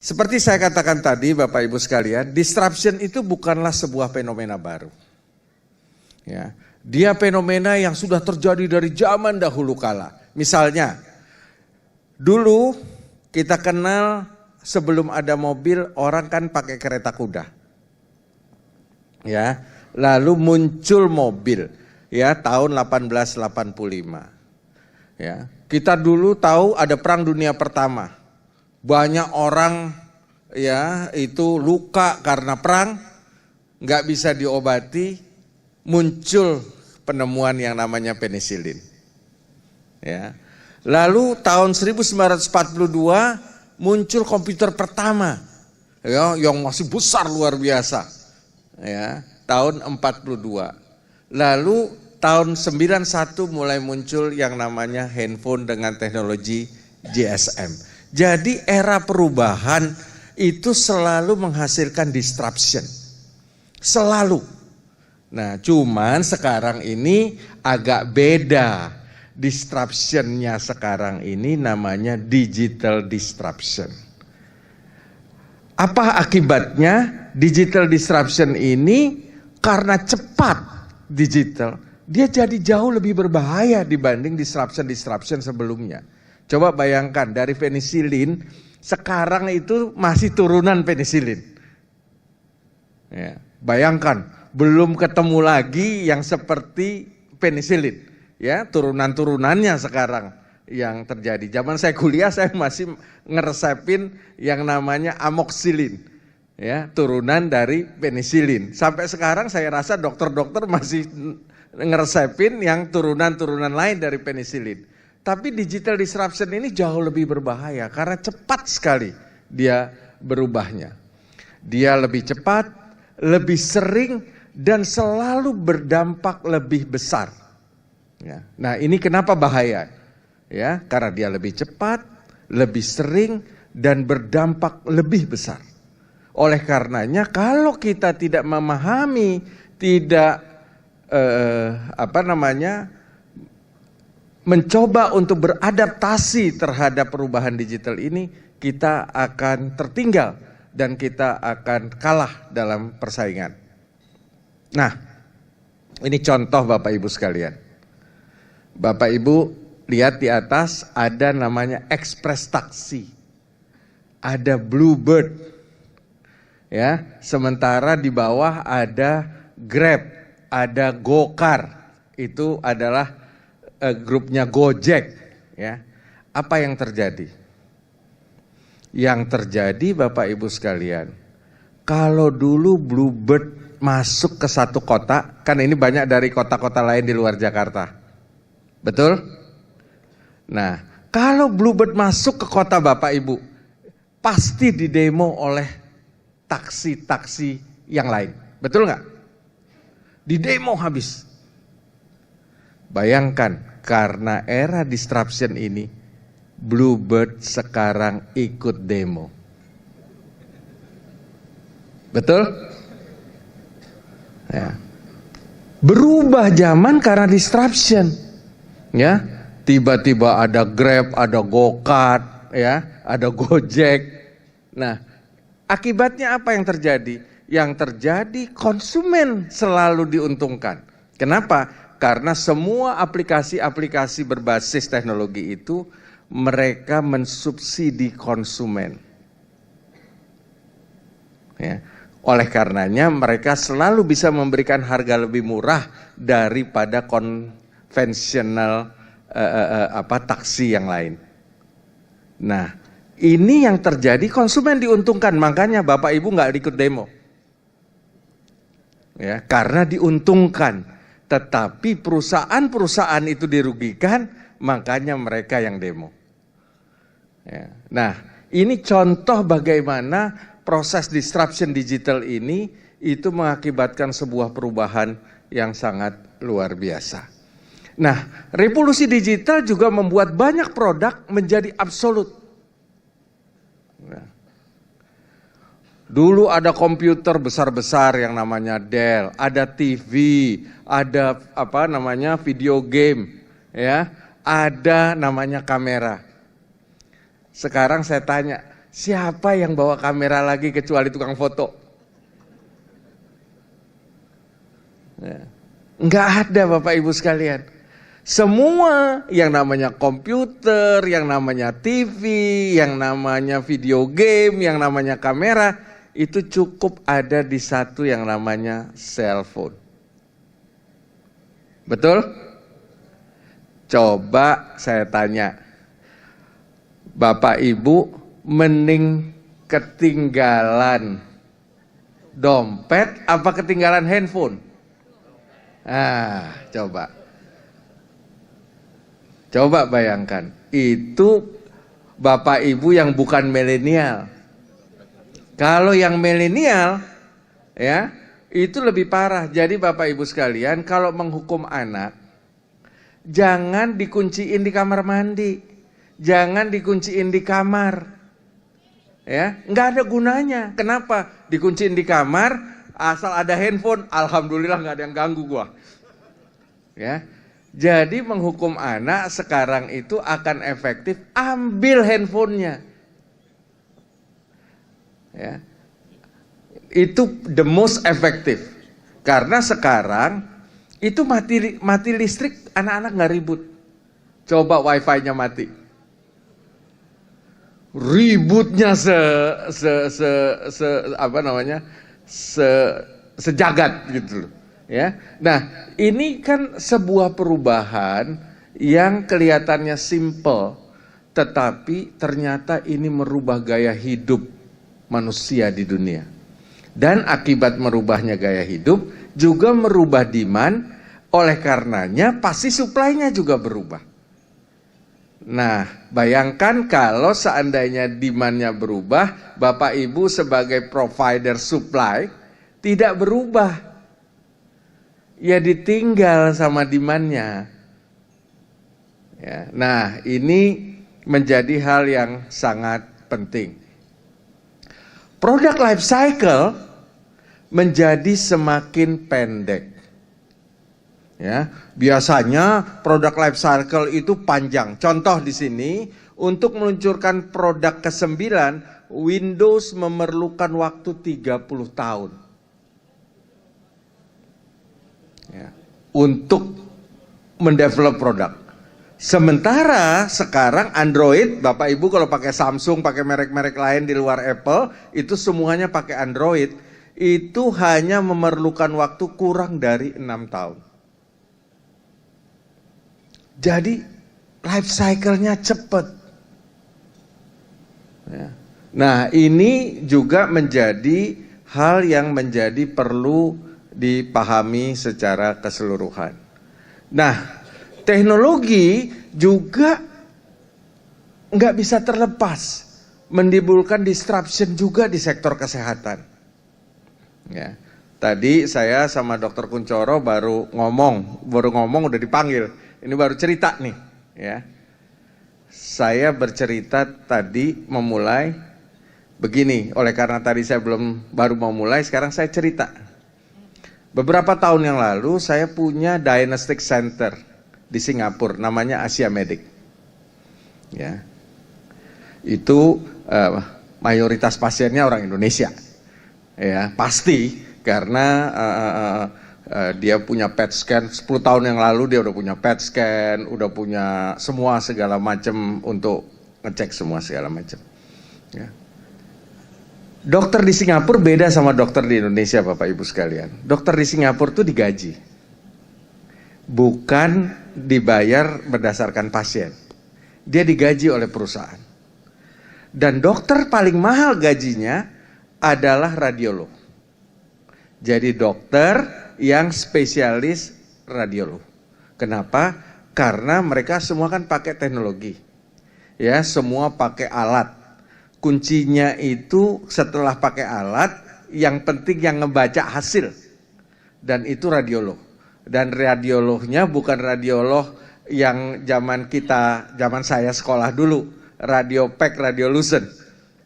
Seperti saya katakan tadi, Bapak Ibu sekalian, disruption itu bukanlah sebuah fenomena baru. Ya, dia fenomena yang sudah terjadi dari zaman dahulu kala. Misalnya, dulu kita kenal sebelum ada mobil, orang kan pakai kereta kuda. Ya, lalu muncul mobil, ya tahun 1885. Ya, kita dulu tahu ada Perang Dunia Pertama. Banyak orang ya itu luka karena perang, nggak bisa diobati, muncul penemuan yang namanya penisilin. Ya. Lalu tahun 1942 muncul komputer pertama, ya, yang masih besar luar biasa. Ya, tahun 42. Lalu tahun 91 mulai muncul yang namanya handphone dengan teknologi GSM. Jadi era perubahan itu selalu menghasilkan disruption. Selalu. Nah, cuman sekarang ini agak beda. Disruptionnya sekarang ini namanya digital disruption. Apa akibatnya? Digital disruption ini karena cepat digital, dia jadi jauh lebih berbahaya dibanding disruption sebelumnya. Coba bayangkan dari penisilin, sekarang itu masih turunan penisilin. Ya, bayangkan, belum ketemu lagi yang seperti penisilin. Ya, turunan-turunannya sekarang yang terjadi. Zaman saya kuliah saya masih ngeresepin yang namanya amoxicillin. Ya, turunan dari penisilin. Sampai sekarang saya rasa dokter-dokter masih ngeresepin yang turunan-turunan lain dari penisilin. Tapi digital disruption ini jauh lebih berbahaya karena cepat sekali dia berubahnya. Dia lebih cepat, lebih sering, dan selalu berdampak lebih besar. Ya. Nah, ini kenapa bahaya? Ya, karena dia lebih cepat, lebih sering, dan berdampak lebih besar. Oleh karenanya, kalau kita tidak memahami, tidak mencoba untuk beradaptasi terhadap perubahan digital ini, kita akan tertinggal dan kita akan kalah dalam persaingan. Nah, ini contoh Bapak Ibu sekalian. Bapak Ibu lihat di atas ada namanya Express Taxi, ada Bluebird, ya. Sementara di bawah ada Grab, ada Gokar, itu adalah grupnya Gojek, ya. Apa yang terjadi? Yang terjadi Bapak Ibu sekalian, kalau dulu Bluebird masuk ke satu kota, kan ini banyak dari kota-kota lain di luar Jakarta, betul? Nah, kalau Bluebird masuk ke kota Bapak Ibu, pasti didemo oleh taksi-taksi yang lain, betul nggak? Didemo habis. Bayangkan, karena era disruption ini, Bluebird sekarang ikut demo. Betul? Ya. Berubah zaman karena disruption. Ya, tiba-tiba ada Grab, ada Gokar, ya, ada Gojek. Nah, akibatnya apa yang terjadi? Yang terjadi konsumen selalu diuntungkan. Kenapa? Karena semua aplikasi-aplikasi berbasis teknologi itu mereka mensubsidi konsumen. Ya. Oleh karenanya mereka selalu bisa memberikan harga lebih murah daripada konvensional taksi yang lain. Nah, ini yang terjadi, konsumen diuntungkan, makanya Bapak Ibu nggak ikut demo. Ya, karena diuntungkan. Tetapi perusahaan-perusahaan itu dirugikan, makanya mereka yang demo. Ya. Nah, ini contoh bagaimana proses disruption digital ini itu mengakibatkan sebuah perubahan yang sangat luar biasa. Nah, revolusi digital juga membuat banyak produk menjadi absolut. Ya. Dulu ada komputer besar-besar yang namanya Dell, ada TV, ada video game, ya, ada namanya kamera. Sekarang saya tanya, Siapa yang bawa kamera lagi kecuali tukang foto? Ya. Nggak ada Bapak Ibu sekalian. Semua yang namanya komputer, yang namanya TV, yang namanya video game, yang namanya kamera, itu cukup ada di satu yang namanya cellphone. Betul? Coba saya tanya, Bapak Ibu mending ketinggalan dompet apa ketinggalan handphone? Coba bayangkan, itu Bapak Ibu yang bukan milenial. Kalau yang milenial, ya, itu lebih parah. Jadi Bapak Ibu sekalian, kalau menghukum anak, jangan dikunciin di kamar mandi, jangan dikunciin di kamar, ya, nggak ada gunanya. Kenapa? Dikunciin di kamar, asal ada handphone, alhamdulillah nggak ada yang ganggu gua, ya. Jadi menghukum anak sekarang itu akan efektif, ambil handphonenya. Ya. Itu the most effective. Karena sekarang itu mati listrik, anak-anak nggak ribut. Coba wifi-nya mati. Ributnya sejagat gitu loh. Ya. Nah, ini kan sebuah perubahan yang kelihatannya simple, tetapi ternyata ini merubah gaya hidup manusia di dunia. Dan akibat merubahnya gaya hidup juga merubah demand, oleh karenanya pasti supply-nya juga berubah. Nah, bayangkan kalau seandainya demand-nya berubah, Bapak Ibu sebagai provider supply tidak berubah. Ya ditinggal sama demand-nya. Ya, nah, ini menjadi hal yang sangat penting. Product life cycle menjadi semakin pendek. Ya, biasanya produk life cycle itu panjang. Contoh di sini, untuk meluncurkan produk ke-9, Windows memerlukan waktu 30 tahun. Ya, untuk mendevelop produk. Sementara sekarang Android, Bapak Ibu kalau pakai Samsung, pakai merek-merek lain di luar Apple, itu semuanya pakai Android, itu hanya memerlukan waktu kurang dari 6 tahun. Jadi life cycle-nya cepat. Ya. Nah, ini juga menjadi hal yang menjadi perlu dipahami secara keseluruhan. Nah, teknologi juga nggak bisa terlepas menimbulkan disruption juga di sektor kesehatan. Ya. Tadi saya sama Dr. Kuncoro baru ngomong udah dipanggil. Ini baru cerita nih, ya. Saya bercerita tadi memulai begini, oleh karena tadi saya baru mau mulai, sekarang saya cerita. Beberapa tahun yang lalu saya punya diagnostic center di Singapura, namanya Asia Medic. Ya. Itu mayoritas pasiennya orang Indonesia. Ya, pasti karena dia punya PET scan, 10 tahun yang lalu dia udah punya PET scan, udah punya semua segala macam untuk ngecek semua segala macam. Ya. Dokter di Singapura beda sama dokter di Indonesia, Bapak Ibu sekalian. Dokter di Singapura tuh digaji, bukan dibayar berdasarkan pasien. Dia digaji oleh perusahaan. Dan dokter paling mahal gajinya adalah radiolog. Jadi dokter yang spesialis radiolog. Kenapa? Karena mereka semua kan pakai teknologi. Ya, semua pakai alat. Kuncinya itu setelah pakai alat, yang penting yang ngebaca hasil. Dan itu radiolog. Dan radiolognya bukan radiolog yang zaman saya sekolah dulu, Radiopac, Radiolucent.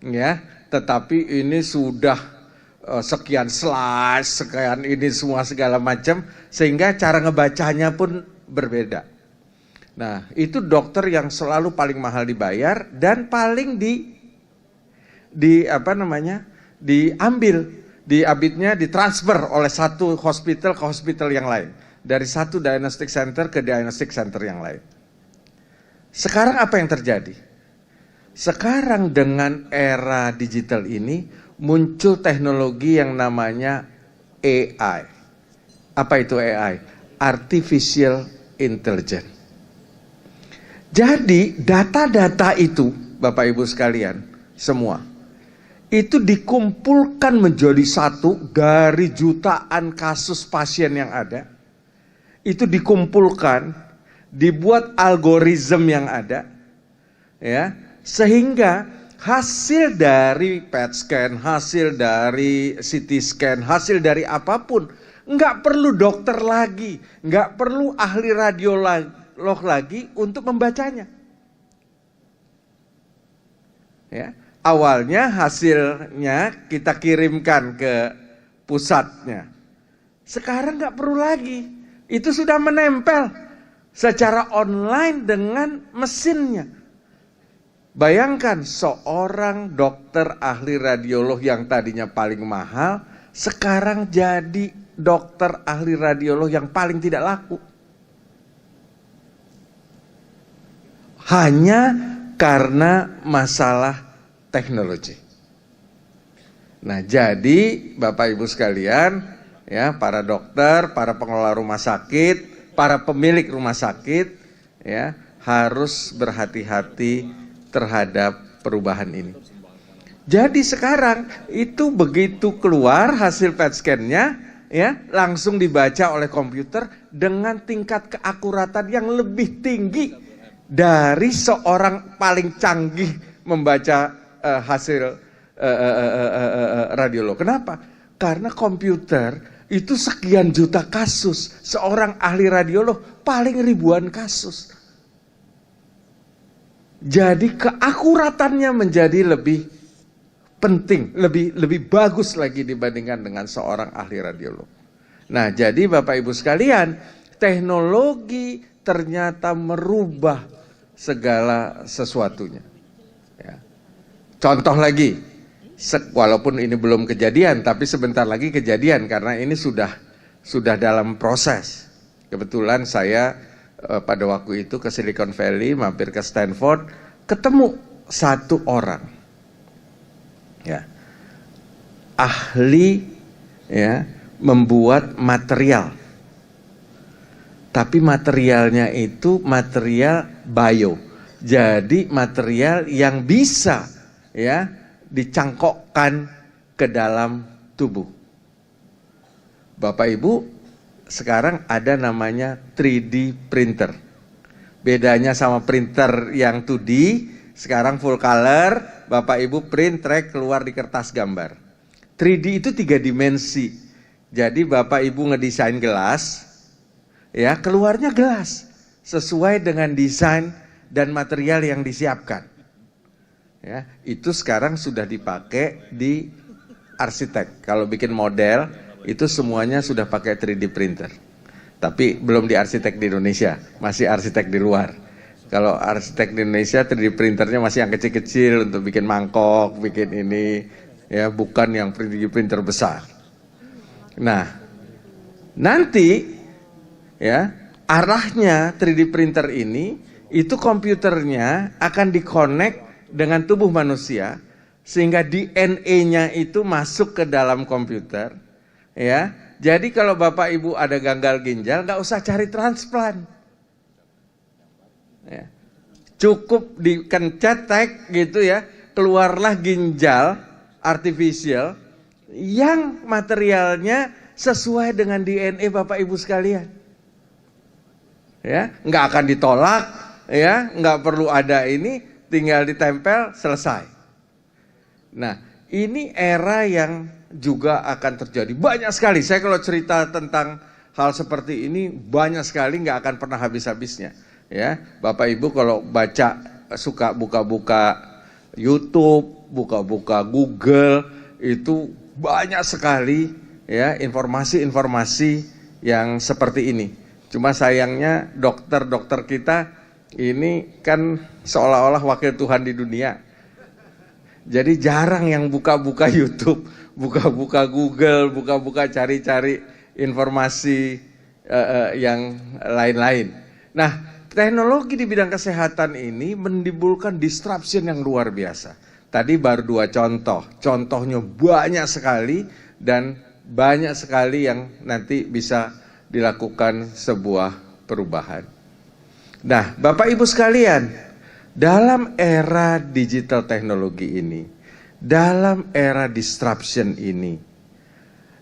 Ya, tetapi ini sudah sekian slice, sekian ini semua segala macam, sehingga cara ngebacanya pun berbeda. Nah, itu dokter yang selalu paling mahal dibayar dan paling ditransfer oleh satu hospital ke hospital yang lain, dari satu diagnostic center ke diagnostic center yang lain. Sekarang apa yang terjadi? Sekarang dengan era digital ini muncul teknologi yang namanya AI. Apa itu AI? Artificial Intelligence. Jadi data-data itu, Bapak Ibu sekalian, semua itu dikumpulkan menjadi satu dari jutaan kasus pasien yang ada. Itu dikumpulkan, dibuat algoritma yang ada, ya, sehingga hasil dari PET scan, hasil dari CT scan, hasil dari apapun, nggak perlu dokter lagi, nggak perlu ahli radiolog lagi untuk membacanya. Ya, awalnya hasilnya kita kirimkan ke pusatnya. Sekarang nggak perlu lagi, itu sudah menempel secara online dengan mesinnya. Bayangkan seorang dokter ahli radiolog yang tadinya paling mahal, sekarang jadi dokter ahli radiolog yang paling tidak laku. Hanya karena masalah teknologi. Nah, jadi Bapak Ibu sekalian, ya, para dokter, para pengelola rumah sakit, para pemilik rumah sakit, ya, harus berhati-hati terhadap perubahan ini. Jadi sekarang itu begitu keluar hasil PET scan-nya, ya, langsung dibaca oleh komputer dengan tingkat keakuratan yang lebih tinggi dari seorang paling canggih membaca hasil radiolog. Kenapa? Karena komputer itu sekian juta kasus, seorang ahli radiolog paling ribuan kasus. Jadi keakuratannya menjadi lebih penting, lebih bagus lagi dibandingkan dengan seorang ahli radiolog. Nah, jadi Bapak Ibu sekalian, teknologi ternyata merubah segala sesuatunya. Ya. Contoh lagi, walaupun ini belum kejadian, tapi sebentar lagi kejadian karena ini sudah dalam proses. Kebetulan saya pada waktu itu ke Silicon Valley, mampir ke Stanford, ketemu satu orang, ya, ahli, ya, membuat material, tapi materialnya itu material bio, jadi material yang bisa, ya, dicangkokkan ke dalam tubuh. Bapak Ibu, sekarang ada namanya 3D printer. Bedanya sama printer yang 2D, sekarang full color, Bapak Ibu print track keluar di kertas gambar. 3D itu 3 dimensi. Jadi Bapak Ibu ngedesain gelas, ya, keluarnya gelas sesuai dengan desain dan material yang disiapkan. Ya, itu sekarang sudah dipakai di arsitek. Kalau bikin model itu semuanya sudah pakai 3D printer. Tapi belum di arsitek di Indonesia, masih arsitek di luar. Kalau arsitek di Indonesia 3D printernya masih yang kecil-kecil untuk bikin mangkok, bikin ini, ya, bukan yang 3D printer besar. Nah, nanti, ya, arahnya 3D printer ini itu komputernya akan dikonek dengan tubuh manusia sehingga DNA-nya itu masuk ke dalam komputer, ya. Jadi kalau Bapak Ibu ada gagal ginjal, nggak usah cari transplant, ya. Cukup dikencet tek gitu, ya, keluarlah ginjal artificial yang materialnya sesuai dengan DNA Bapak Ibu sekalian, ya, nggak akan ditolak, ya, nggak perlu ada ini, tinggal ditempel, selesai. Nah, ini era yang juga akan terjadi. Banyak sekali, saya kalau cerita tentang hal seperti ini, banyak sekali, nggak akan pernah habis-habisnya. Ya, Bapak Ibu kalau baca, suka buka-buka YouTube, buka-buka Google, itu banyak sekali, ya, informasi-informasi yang seperti ini. Cuma sayangnya dokter-dokter kita ini kan seolah-olah wakil Tuhan di dunia. Jadi jarang yang buka-buka YouTube, buka-buka Google, buka-buka cari-cari informasi yang lain-lain. Nah, teknologi di bidang kesehatan ini menimbulkan disruption yang luar biasa. Tadi baru 2 contoh, contohnya banyak sekali dan banyak sekali yang nanti bisa dilakukan sebuah perubahan. Nah, Bapak Ibu sekalian, dalam era digital teknologi ini, dalam era disruption ini,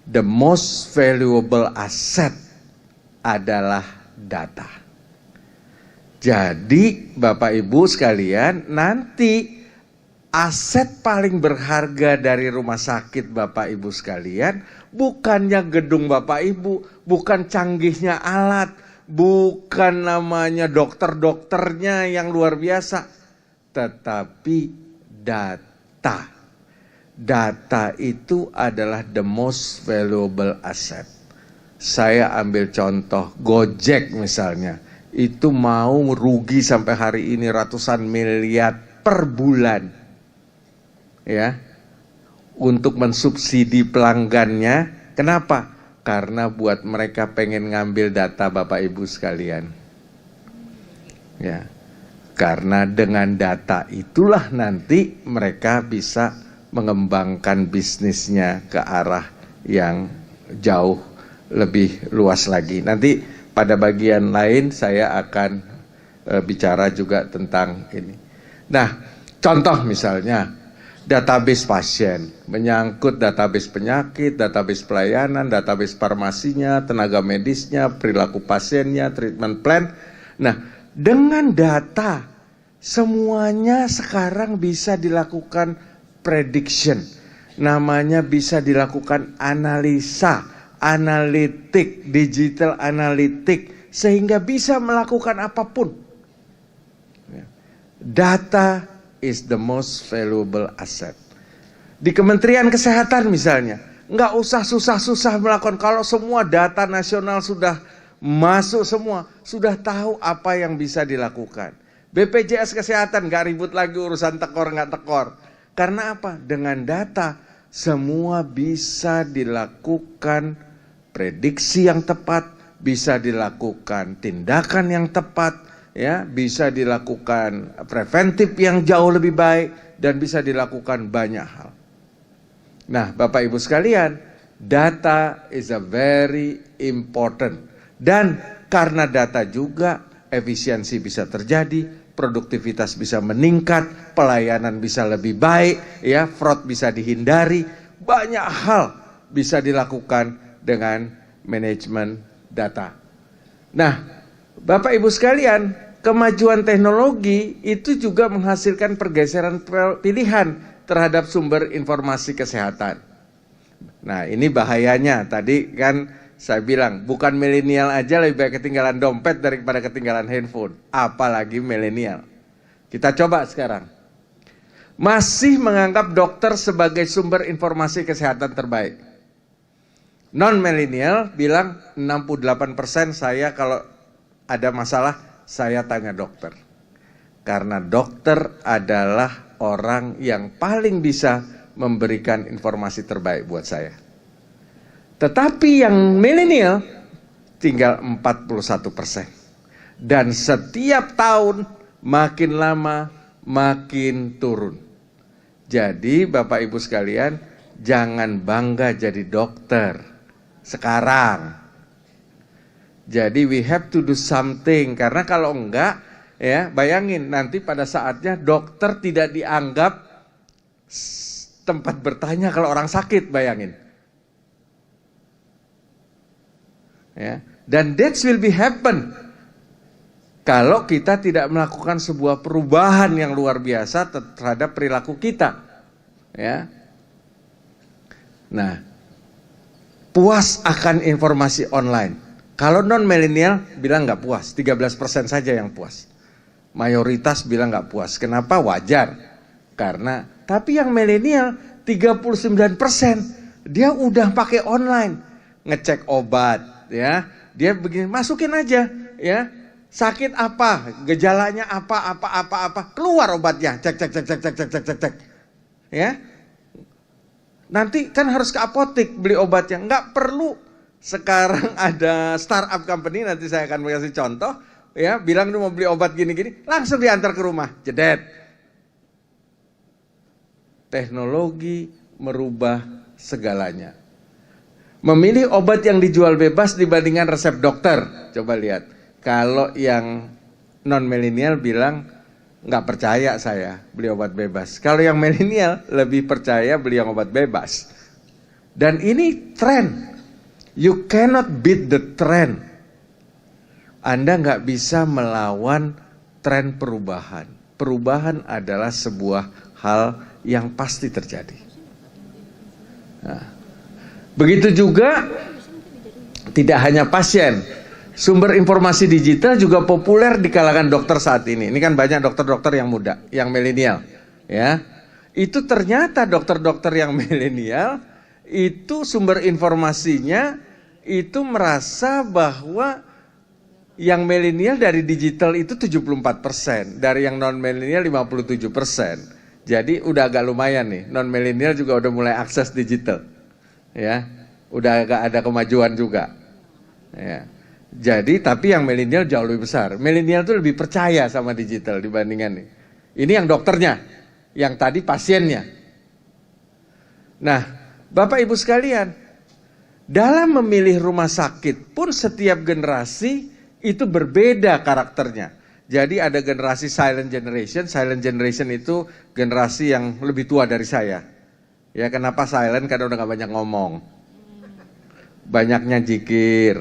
the most valuable asset adalah data. Jadi Bapak Ibu sekalian, nanti aset paling berharga dari rumah sakit Bapak Ibu sekalian, bukannya gedung Bapak Ibu, bukan canggihnya alat, bukan namanya dokter-dokternya yang luar biasa, tetapi data. Data itu adalah the most valuable asset. Saya ambil contoh Gojek misalnya, itu mau rugi sampai hari ini ratusan miliar per bulan, ya, untuk mensubsidi pelanggannya. Kenapa? Karena buat mereka pengen ngambil data Bapak Ibu sekalian. Ya. Karena dengan data itulah nanti mereka bisa mengembangkan bisnisnya ke arah yang jauh lebih luas lagi. Nanti pada bagian lain saya akan bicara juga tentang ini. Nah, contoh misalnya database pasien, menyangkut database penyakit, database pelayanan, database farmasinya, tenaga medisnya, perilaku pasiennya, treatment plan. Nah, dengan data semuanya sekarang bisa dilakukan prediction. Namanya bisa dilakukan analisa, analitik, digital analitik, sehingga bisa melakukan apapun. Data is the most valuable asset. Di Kementerian Kesehatan misalnya, nggak usah susah-susah melakukan. Kalau semua data nasional sudah masuk semua, sudah tahu apa yang bisa dilakukan. BPJS Kesehatan nggak ribut lagi urusan tekor nggak tekor. Karena apa? Dengan data semua bisa dilakukan prediksi yang tepat, bisa dilakukan tindakan yang tepat, ya, bisa dilakukan preventif yang jauh lebih baik, dan bisa dilakukan banyak hal. Nah, Bapak Ibu sekalian, data is a very important. Dan karena data juga efisiensi bisa terjadi, produktivitas bisa meningkat, pelayanan bisa lebih baik, ya, fraud bisa dihindari, banyak hal bisa dilakukan dengan manajemen data. Nah, Bapak Ibu sekalian, kemajuan teknologi itu juga menghasilkan pergeseran pilihan terhadap sumber informasi kesehatan. Nah, ini bahayanya. Tadi kan saya bilang, bukan milenial aja lebih baik ketinggalan dompet daripada ketinggalan handphone. Apalagi milenial. Kita coba sekarang. Masih menganggap dokter sebagai sumber informasi kesehatan terbaik. Non-milenial bilang 68% saya kalau ada masalah, saya tanya dokter. Karena dokter adalah orang yang paling bisa memberikan informasi terbaik buat saya. Tetapi yang milenial tinggal 41%. Dan setiap tahun makin lama makin turun. Jadi Bapak Ibu sekalian, jangan bangga jadi dokter sekarang. Jadi we have to do something, karena kalau enggak, ya, bayangin nanti pada saatnya dokter tidak dianggap tempat bertanya kalau orang sakit, bayangin. Ya, dan that will be happen kalau kita tidak melakukan sebuah perubahan yang luar biasa terhadap perilaku kita. Ya. Nah, puas akan informasi online. Kalau non-milenial bilang nggak puas, 13% saja yang puas. Mayoritas bilang nggak puas. Kenapa? Wajar. Karena, tapi yang milenial 39%, dia udah pakai online, ngecek obat. Ya, dia begini, masukin aja, ya, sakit apa, gejalanya apa, keluar obatnya, cek. ya. Nanti kan harus ke apotek beli obatnya, nggak perlu. Sekarang ada startup company, nanti saya akan kasih contoh, ya, bilang mau beli obat gini-gini, langsung diantar ke rumah, jedet. Teknologi merubah segalanya. Memilih obat yang dijual bebas dibandingkan resep dokter. Coba lihat, kalau yang non-milenial bilang nggak percaya saya beli obat bebas. Kalau yang milenial lebih percaya beli yang obat bebas. Dan ini tren. You cannot beat the trend. Anda nggak bisa melawan tren perubahan. Perubahan adalah sebuah hal yang pasti terjadi. Nah, begitu juga tidak hanya pasien, sumber informasi digital juga populer di kalangan dokter saat ini. Ini kan banyak dokter-dokter yang muda, yang milenial, ya. Itu ternyata dokter-dokter yang milenial itu sumber informasinya itu merasa bahwa yang milenial dari digital itu 74%, dari yang non milenial 57%. Jadi udah agak lumayan nih, non milenial juga udah mulai akses digital. Ya, udah agak ada kemajuan juga. Ya. Jadi tapi yang milenial jauh lebih besar. Milenial itu lebih percaya sama digital dibandingkan nih. Ini yang dokternya, yang tadi pasiennya. Nah, Bapak Ibu sekalian, dalam memilih rumah sakit pun setiap generasi itu berbeda karakternya. Jadi ada generasi silent generation. Silent generation itu generasi yang lebih tua dari saya. Ya, kenapa silent? Karena udah gak banyak ngomong, banyaknya zikir,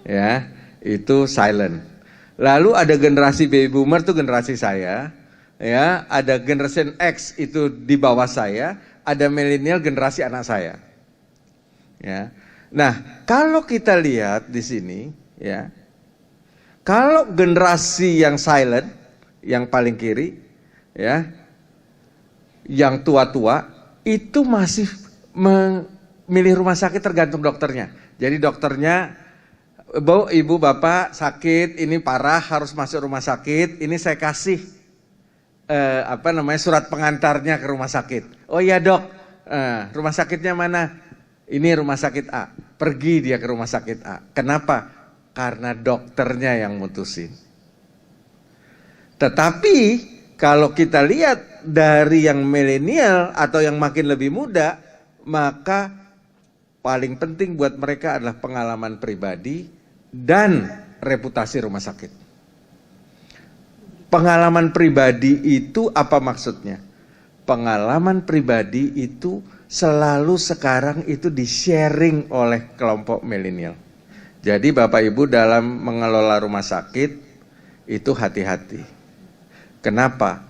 ya, itu silent. Lalu ada generasi baby boomer, itu generasi saya, ya, ada generation X itu di bawah saya, ada milenial generasi anak saya, ya. Nah, kalau kita lihat di sini, ya, kalau generasi yang silent, yang paling kiri, ya, yang tua-tua, itu masih memilih rumah sakit tergantung dokternya. Jadi dokternya, Bu, Ibu, Bapak sakit, ini parah harus masuk rumah sakit, ini saya kasih surat pengantarnya ke rumah sakit. Oh iya dok, rumah sakitnya mana? Ini rumah sakit A. Pergi dia ke rumah sakit A. Kenapa? Karena dokternya yang mutusin. Tetapi kalau kita lihat dari yang milenial atau yang makin lebih muda, maka paling penting buat mereka adalah pengalaman pribadi dan reputasi rumah sakit. Pengalaman pribadi itu apa maksudnya? Pengalaman pribadi itu selalu sekarang itu di-sharing oleh kelompok milenial. Jadi Bapak Ibu dalam mengelola rumah sakit itu hati-hati. Kenapa?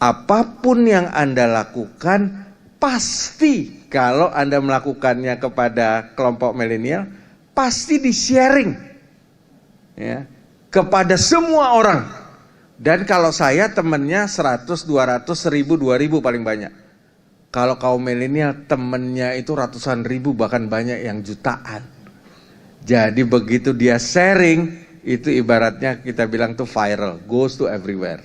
Apapun yang Anda lakukan, pasti kalau Anda melakukannya kepada kelompok milenial, pasti di-sharing, ya, kepada semua orang. Dan kalau saya temennya 100, 200, 1000, 2000 paling banyak. Kalau kaum milenial temennya itu ratusan ribu, bahkan banyak yang jutaan. Jadi begitu dia sharing, itu ibaratnya kita bilang tuh viral, goes to everywhere.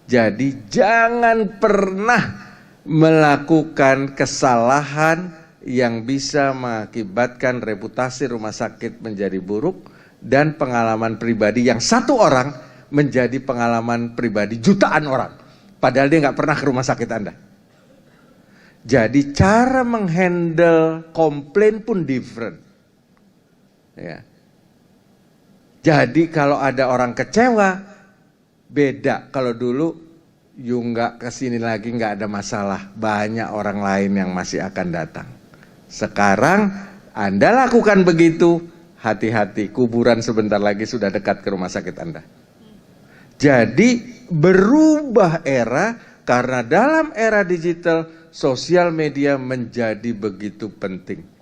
Jadi jangan pernah melakukan kesalahan yang bisa mengakibatkan reputasi rumah sakit menjadi buruk dan pengalaman pribadi yang satu orang menjadi pengalaman pribadi jutaan orang. Padahal dia nggak pernah ke rumah sakit Anda. Jadi cara menghandle komplain pun different. Ya. Jadi kalau ada orang kecewa, beda. Kalau dulu you nggak kesini lagi nggak ada masalah, banyak orang lain yang masih akan datang. Sekarang Anda lakukan begitu, hati-hati, kuburan sebentar lagi sudah dekat ke rumah sakit Anda. Jadi berubah era, karena dalam era digital sosial media menjadi begitu penting.